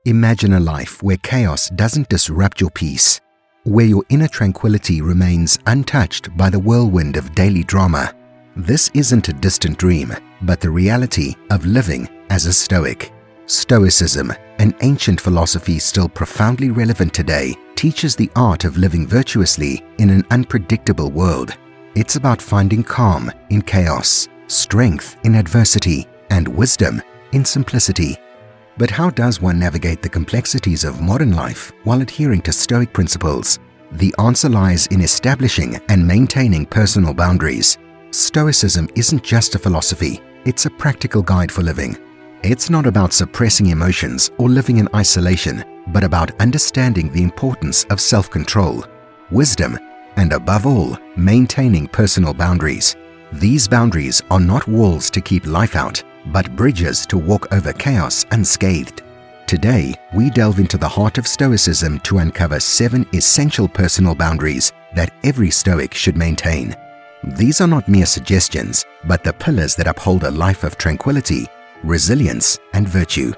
Imagine a life where chaos doesn't disrupt your peace, where your inner tranquility remains untouched by the whirlwind of daily drama. This isn't a distant dream, but the reality of living as a Stoic. Stoicism, an ancient philosophy still profoundly relevant today, teaches the art of living virtuously in an unpredictable world. It's about finding calm in chaos, strength in adversity, and wisdom in simplicity. But how does one navigate the complexities of modern life while adhering to Stoic principles? The answer lies in establishing and maintaining personal boundaries. Stoicism isn't just a philosophy, it's a practical guide for living. It's not about suppressing emotions or living in isolation, but about understanding the importance of self-control, wisdom, and above all, maintaining personal boundaries. These boundaries are not walls to keep life out, but bridges to walk over chaos unscathed. Today, we delve into the heart of Stoicism to uncover 7 essential personal boundaries that every Stoic should maintain. These are not mere suggestions, but the pillars that uphold a life of tranquility, resilience, and virtue.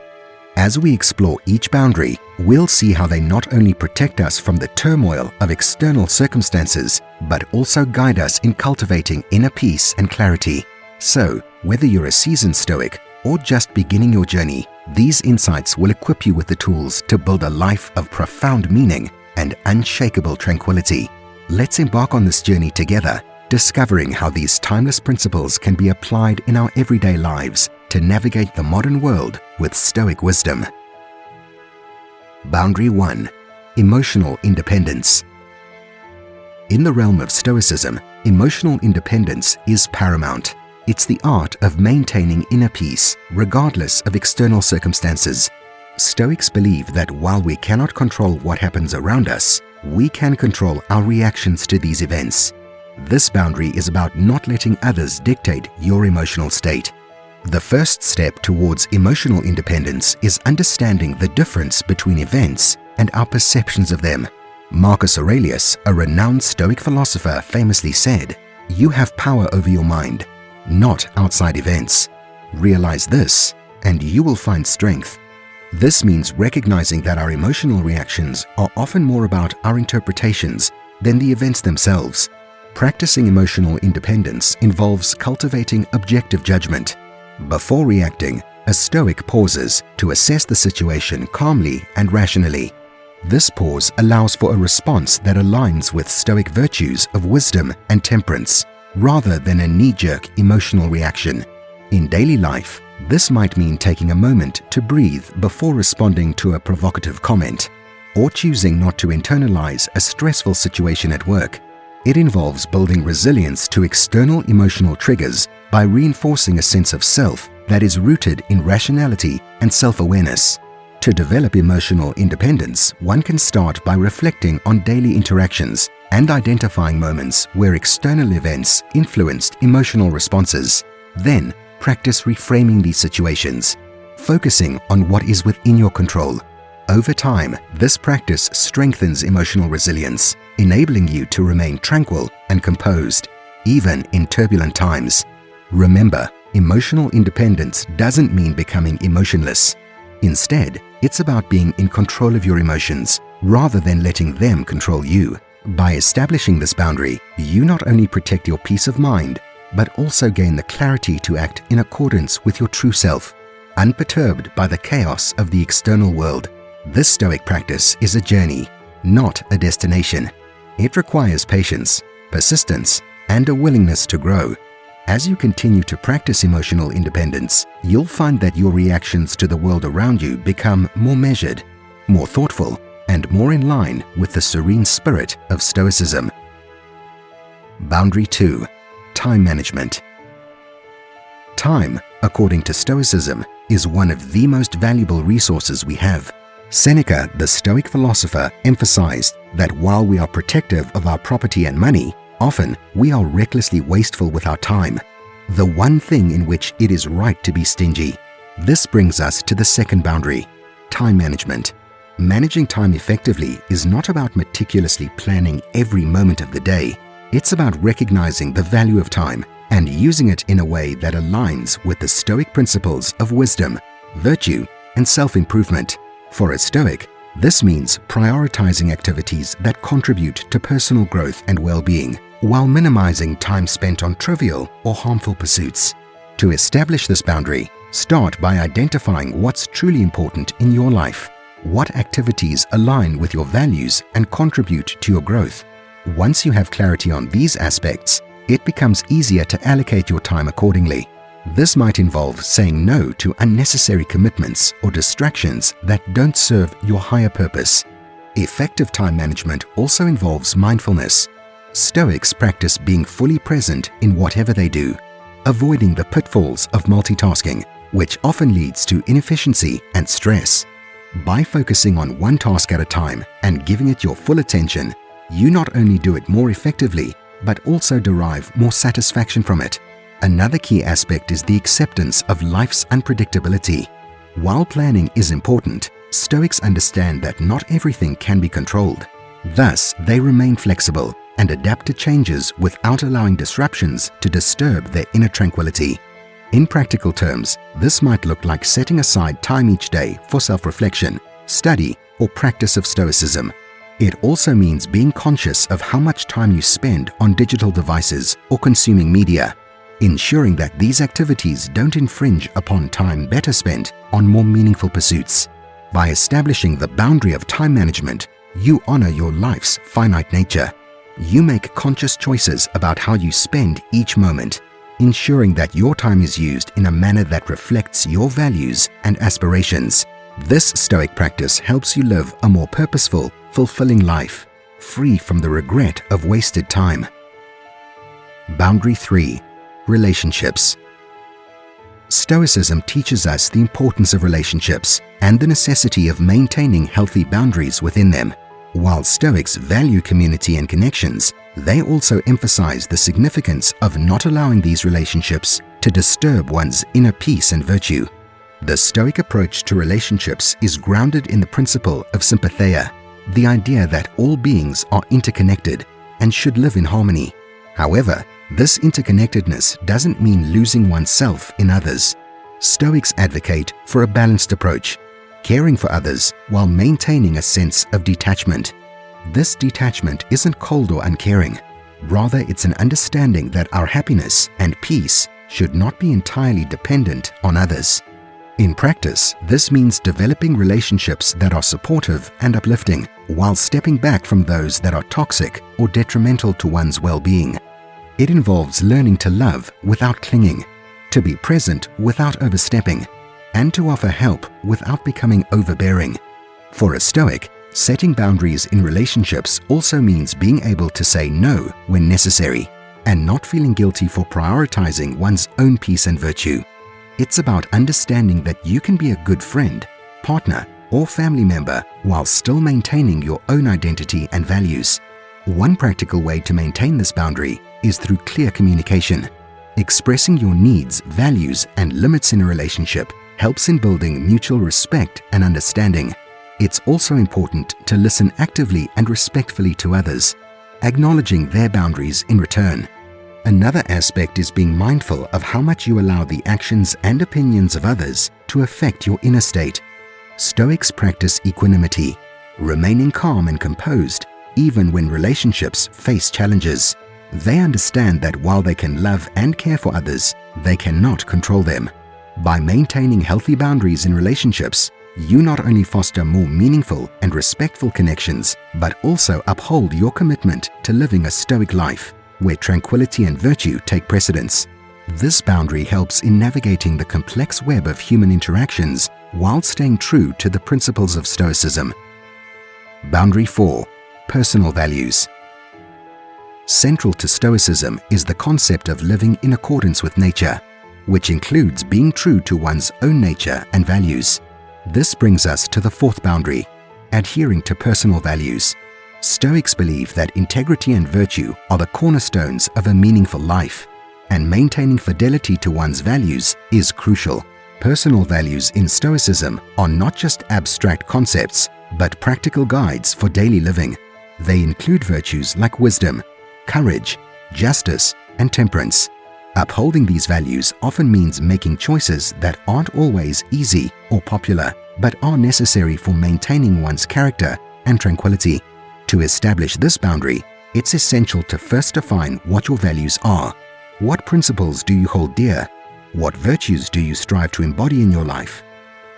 As we explore each boundary, we'll see how they not only protect us from the turmoil of external circumstances, but also guide us in cultivating inner peace and clarity. So, whether you're a seasoned Stoic or just beginning your journey, these insights will equip you with the tools to build a life of profound meaning and unshakable tranquility. Let's embark on this journey together, discovering how these timeless principles can be applied in our everyday lives to navigate the modern world with Stoic wisdom. Boundary 1. Emotional independence. In the realm of Stoicism, emotional independence is paramount. It's the art of maintaining inner peace, regardless of external circumstances. Stoics believe that while we cannot control what happens around us, we can control our reactions to these events. This boundary is about not letting others dictate your emotional state. The first step towards emotional independence is understanding the difference between events and our perceptions of them. Marcus Aurelius, a renowned Stoic philosopher, famously said, "You have power over your mind, not outside events. Realize this, and you will find strength." This means recognizing that our emotional reactions are often more about our interpretations than the events themselves. Practicing emotional independence involves cultivating objective judgment. Before reacting, a Stoic pauses to assess the situation calmly and rationally. This pause allows for a response that aligns with Stoic virtues of wisdom and temperance, rather than a knee-jerk emotional reaction. In daily life, this might mean taking a moment to breathe before responding to a provocative comment, or choosing not to internalize a stressful situation at work. It involves building resilience to external emotional triggers by reinforcing a sense of self that is rooted in rationality and self-awareness. To develop emotional independence, one can start by reflecting on daily interactions and identifying moments where external events influenced emotional responses. Then, practice reframing these situations, focusing on what is within your control. Over time, this practice strengthens emotional resilience, enabling you to remain tranquil and composed, even in turbulent times. Remember, emotional independence doesn't mean becoming emotionless. Instead, it's about being in control of your emotions, rather than letting them control you. By establishing this boundary, you not only protect your peace of mind, but also gain the clarity to act in accordance with your true self, unperturbed by the chaos of the external world. This Stoic practice is a journey, not a destination. It requires patience, persistence, and a willingness to grow. As you continue to practice emotional independence, you'll find that your reactions to the world around you become more measured, more thoughtful, and more in line with the serene spirit of Stoicism. Boundary 2. Time management. Time, according to Stoicism, is one of the most valuable resources we have. Seneca, the Stoic philosopher, emphasized that while we are protective of our property and money, often we are recklessly wasteful with our time, the one thing in which it is right to be stingy. This brings us to the second boundary, time management. Managing time effectively is not about meticulously planning every moment of the day. It's about recognizing the value of time and using it in a way that aligns with the Stoic principles of wisdom, virtue, and self-improvement. For a Stoic, this means prioritizing activities that contribute to personal growth and well-being, while minimizing time spent on trivial or harmful pursuits. To establish this boundary, start by identifying what's truly important in your life. What activities align with your values and contribute to your growth? Once you have clarity on these aspects, it becomes easier to allocate your time accordingly. This might involve saying no to unnecessary commitments or distractions that don't serve your higher purpose. Effective time management also involves mindfulness. Stoics practice being fully present in whatever they do, avoiding the pitfalls of multitasking, which often leads to inefficiency and stress. By focusing on one task at a time and giving it your full attention, you not only do it more effectively, but also derive more satisfaction from it. Another key aspect is the acceptance of life's unpredictability. While planning is important, Stoics understand that not everything can be controlled. Thus, they remain flexible and adapt to changes without allowing disruptions to disturb their inner tranquility. In practical terms, this might look like setting aside time each day for self-reflection, study, or practice of Stoicism. It also means being conscious of how much time you spend on digital devices or consuming media, ensuring that these activities don't infringe upon time better spent on more meaningful pursuits. By establishing the boundary of time management, you honor your life's finite nature. You make conscious choices about how you spend each moment, ensuring that your time is used in a manner that reflects your values and aspirations. This Stoic practice helps you live a more purposeful, fulfilling life, free from the regret of wasted time. Boundary 3. Relationships. Stoicism teaches us the importance of relationships and the necessity of maintaining healthy boundaries within them. While Stoics value community and connections, they also emphasize the significance of not allowing these relationships to disturb one's inner peace and virtue. The Stoic approach to relationships is grounded in the principle of sympatheia, the idea that all beings are interconnected and should live in harmony. However, this interconnectedness doesn't mean losing oneself in others. Stoics advocate for a balanced approach, caring for others while maintaining a sense of detachment. This detachment isn't cold or uncaring. Rather, it's an understanding that our happiness and peace should not be entirely dependent on others. In practice, this means developing relationships that are supportive and uplifting, while stepping back from those that are toxic or detrimental to one's well-being. It involves learning to love without clinging, to be present without overstepping, and to offer help without becoming overbearing. For a Stoic, setting boundaries in relationships also means being able to say no when necessary, and not feeling guilty for prioritizing one's own peace and virtue. It's about understanding that you can be a good friend, partner, or family member while still maintaining your own identity and values. One practical way to maintain this boundary is through clear communication. Expressing your needs, values, and limits in a relationship helps in building mutual respect and understanding. It's also important to listen actively and respectfully to others, acknowledging their boundaries in return. Another aspect is being mindful of how much you allow the actions and opinions of others to affect your inner state. Stoics practice equanimity, remaining calm and composed even when relationships face challenges. They understand that while they can love and care for others, they cannot control them. By maintaining healthy boundaries in relationships, you not only foster more meaningful and respectful connections, but also uphold your commitment to living a Stoic life, where tranquility and virtue take precedence. This boundary helps in navigating the complex web of human interactions while staying true to the principles of Stoicism. Boundary 4. Personal values. Central to Stoicism is the concept of living in accordance with nature, which includes being true to one's own nature and values. This brings us to the fourth boundary, adhering to personal values. Stoics believe that integrity and virtue are the cornerstones of a meaningful life, and maintaining fidelity to one's values is crucial. Personal values in Stoicism are not just abstract concepts, but practical guides for daily living. They include virtues like wisdom, courage, justice, and temperance. Upholding these values often means making choices that aren't always easy or popular, but are necessary for maintaining one's character and tranquility. To establish this boundary, it's essential to first define what your values are. What principles do you hold dear? What virtues do you strive to embody in your life?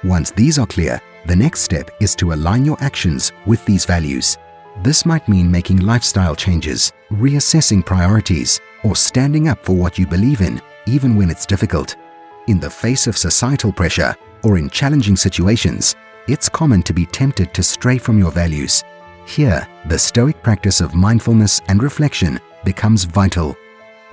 Once these are clear, the next step is to align your actions with these values. This might mean making lifestyle changes, reassessing priorities, or standing up for what you believe in, even when it's difficult. In the face of societal pressure or in challenging situations, it's common to be tempted to stray from your values. Here, the Stoic practice of mindfulness and reflection becomes vital.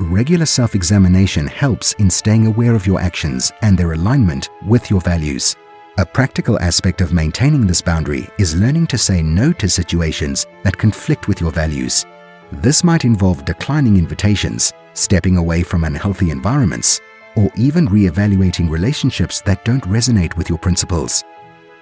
Regular self-examination helps in staying aware of your actions and their alignment with your values. A practical aspect of maintaining this boundary is learning to say no to situations that conflict with your values. This might involve declining invitations, stepping away from unhealthy environments, or even re-evaluating relationships that don't resonate with your principles.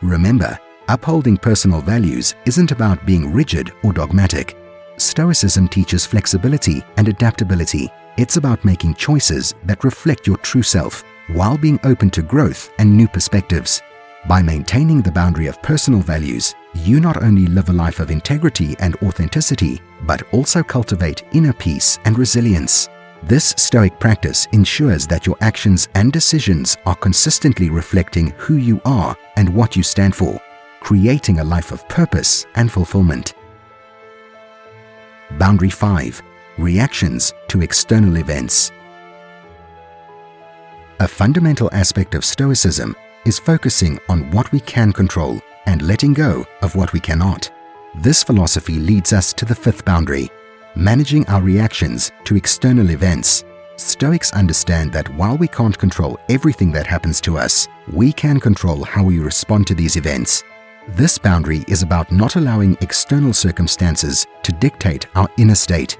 Remember, upholding personal values isn't about being rigid or dogmatic. Stoicism teaches flexibility and adaptability. It's about making choices that reflect your true self while being open to growth and new perspectives. By maintaining the boundary of personal values, you not only live a life of integrity and authenticity, but also cultivate inner peace and resilience. This Stoic practice ensures that your actions and decisions are consistently reflecting who you are and what you stand for, creating a life of purpose and fulfillment. Boundary 5. Reactions to external events. A fundamental aspect of Stoicism is focusing on what we can control and letting go of what we cannot. This philosophy leads us to the fifth boundary, managing our reactions to external events. Stoics understand that while we can't control everything that happens to us, we can control how we respond to these events. This boundary is about not allowing external circumstances to dictate our inner state.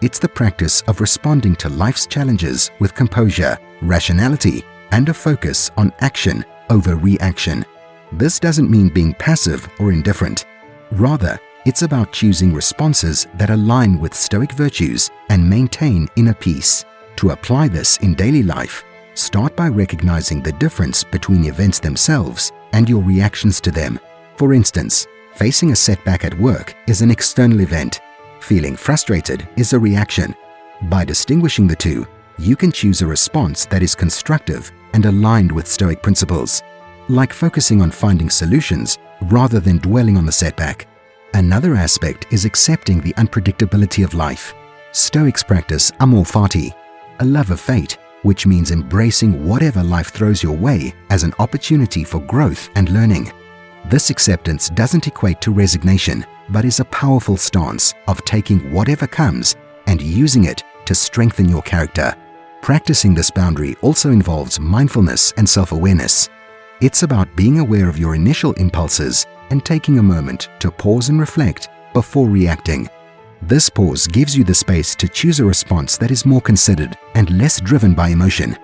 It's the practice of responding to life's challenges with composure, rationality, and a focus on action over reaction. This doesn't mean being passive or indifferent. Rather, it's about choosing responses that align with Stoic virtues and maintain inner peace. To apply this in daily life, start by recognizing the difference between events themselves and your reactions to them. For instance, facing a setback at work is an external event. Feeling frustrated is a reaction. By distinguishing the two, you can choose a response that is constructive and aligned with Stoic principles, like focusing on finding solutions rather than dwelling on the setback. Another aspect is accepting the unpredictability of life. Stoics practice amor fati, a love of fate, which means embracing whatever life throws your way as an opportunity for growth and learning. This acceptance doesn't equate to resignation, but is a powerful stance of taking whatever comes and using it to strengthen your character. Practicing this boundary also involves mindfulness and self-awareness. It's about being aware of your initial impulses and taking a moment to pause and reflect before reacting. This pause gives you the space to choose a response that is more considered and less driven by emotion.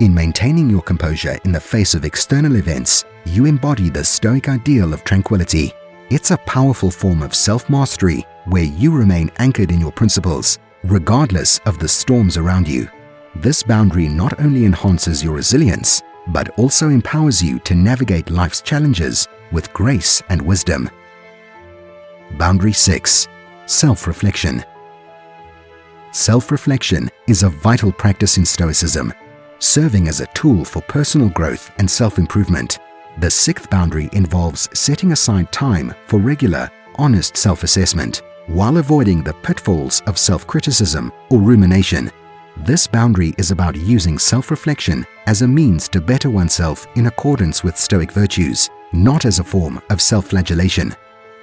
In maintaining your composure in the face of external events, you embody the Stoic ideal of tranquility. It's a powerful form of self-mastery where you remain anchored in your principles, regardless of the storms around you. This boundary not only enhances your resilience, but also empowers you to navigate life's challenges with grace and wisdom. Boundary 6. Self-reflection. Self-reflection is a vital practice in Stoicism, serving as a tool for personal growth and self-improvement. The sixth boundary involves setting aside time for regular, honest self-assessment, while avoiding the pitfalls of self-criticism or rumination. This boundary is about using self-reflection as a means to better oneself in accordance with Stoic virtues, not as a form of self-flagellation.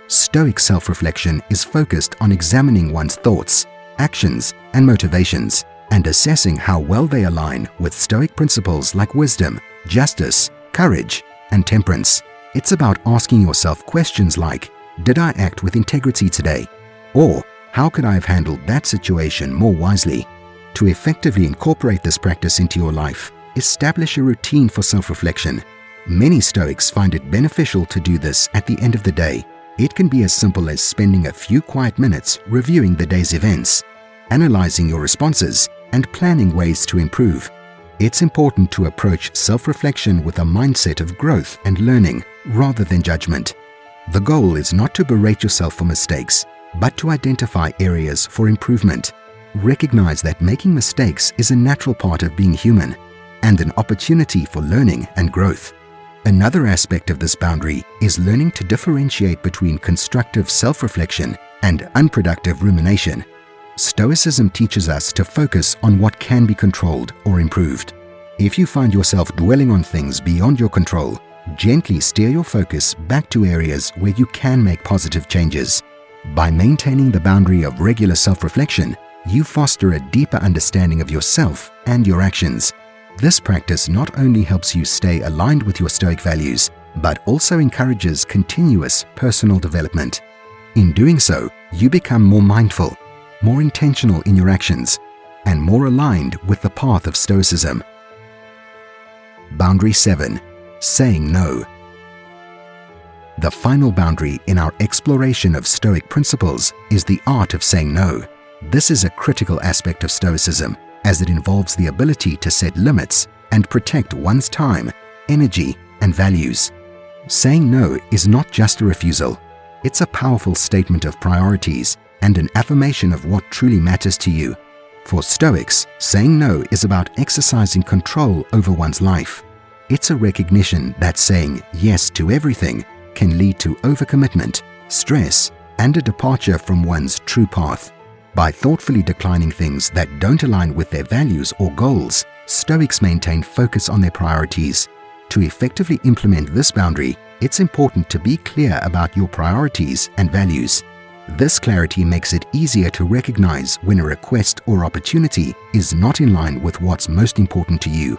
Stoic self-reflection is focused on examining one's thoughts, actions, and motivations, and assessing how well they align with Stoic principles like wisdom, justice, courage, and temperance. It's about asking yourself questions like, did I act with integrity today? Or, how could I have handled that situation more wisely? To effectively incorporate this practice into your life, establish a routine for self-reflection. Many Stoics find it beneficial to do this at the end of the day. It can be as simple as spending a few quiet minutes reviewing the day's events, analyzing your responses, and planning ways to improve. It's important to approach self-reflection with a mindset of growth and learning rather than judgment. The goal is not to berate yourself for mistakes, but to identify areas for improvement. Recognize that making mistakes is a natural part of being human and an opportunity for learning and growth. Another aspect of this boundary is learning to differentiate between constructive self-reflection and unproductive rumination. Stoicism teaches us to focus on what can be controlled or improved. If you find yourself dwelling on things beyond your control, gently steer your focus back to areas where you can make positive changes. By maintaining the boundary of regular self-reflection, you foster a deeper understanding of yourself and your actions. This practice not only helps you stay aligned with your Stoic values, but also encourages continuous personal development. In doing so, you become more mindful, more intentional in your actions, and more aligned with the path of Stoicism. Boundary 7. Saying no. The final boundary in our exploration of Stoic principles is the art of saying no. This is a critical aspect of Stoicism, as it involves the ability to set limits and protect one's time, energy, and values. Saying no is not just a refusal. It's a powerful statement of priorities and an affirmation of what truly matters to you. For Stoics, saying no is about exercising control over one's life. It's a recognition that saying yes to everything can lead to overcommitment, stress, and a departure from one's true path. By thoughtfully declining things that don't align with their values or goals, Stoics maintain focus on their priorities. To effectively implement this boundary, it's important to be clear about your priorities and values. This clarity makes it easier to recognize when a request or opportunity is not in line with what's most important to you.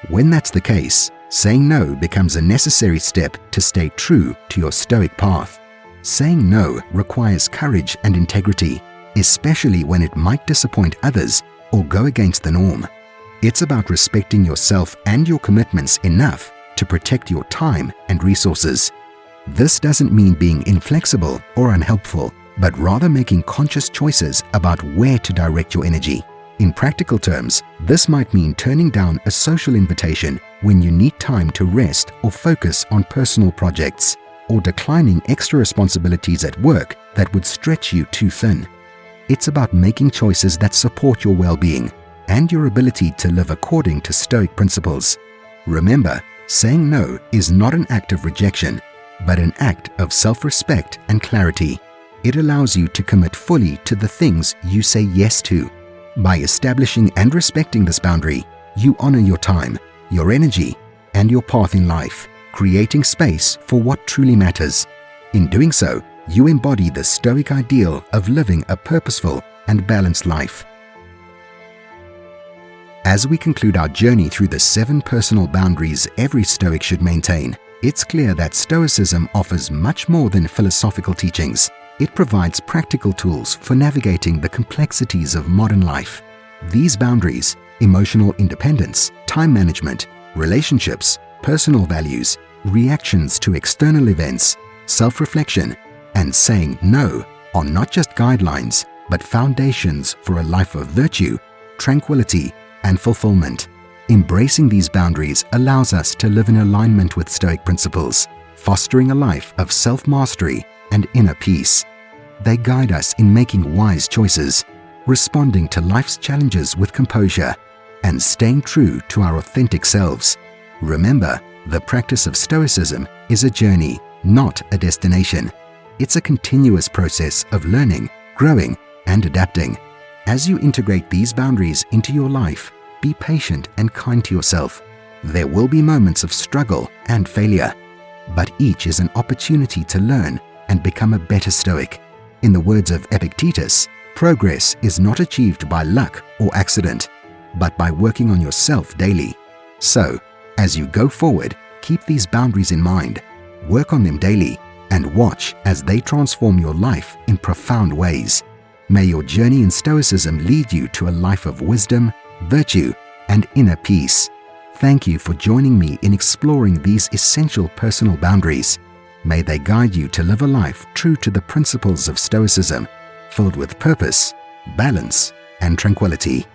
When that's the case, saying no becomes a necessary step to stay true to your Stoic path. Saying no requires courage and integrity, especially when it might disappoint others or go against the norm. It's about respecting yourself and your commitments enough to protect your time and resources. This doesn't mean being inflexible or unhelpful, but rather making conscious choices about where to direct your energy. In practical terms, this might mean turning down a social invitation when you need time to rest or focus on personal projects, or declining extra responsibilities at work that would stretch you too thin. It's about making choices that support your well-being and your ability to live according to Stoic principles. Remember, saying no is not an act of rejection, but an act of self-respect and clarity. It allows you to commit fully to the things you say yes to. By establishing and respecting this boundary, you honor your time, your energy, and your path in life, creating space for what truly matters. In doing so, you embody the Stoic ideal of living a purposeful and balanced life. As we conclude our journey through the 7 personal boundaries every Stoic should maintain, it's clear that Stoicism offers much more than philosophical teachings. It provides practical tools for navigating the complexities of modern life. These boundaries, emotional independence, time management, relationships, personal values, reactions to external events, self-reflection, and saying no, are not just guidelines, but foundations for a life of virtue, tranquility, and fulfillment. Embracing these boundaries allows us to live in alignment with Stoic principles, fostering a life of self-mastery and inner peace. They guide us in making wise choices, responding to life's challenges with composure, and staying true to our authentic selves. Remember, the practice of Stoicism is a journey, not a destination. It's a continuous process of learning, growing, and adapting. As you integrate these boundaries into your life, be patient and kind to yourself. There will be moments of struggle and failure, but each is an opportunity to learn and become a better Stoic. In the words of Epictetus, progress is not achieved by luck or accident, but by working on yourself daily. So, as you go forward, keep these boundaries in mind, work on them daily, and watch as they transform your life in profound ways. May your journey in Stoicism lead you to a life of wisdom, virtue, and inner peace. Thank you for joining me in exploring these essential personal boundaries. May they guide you to live a life true to the principles of Stoicism, filled with purpose, balance, and tranquility.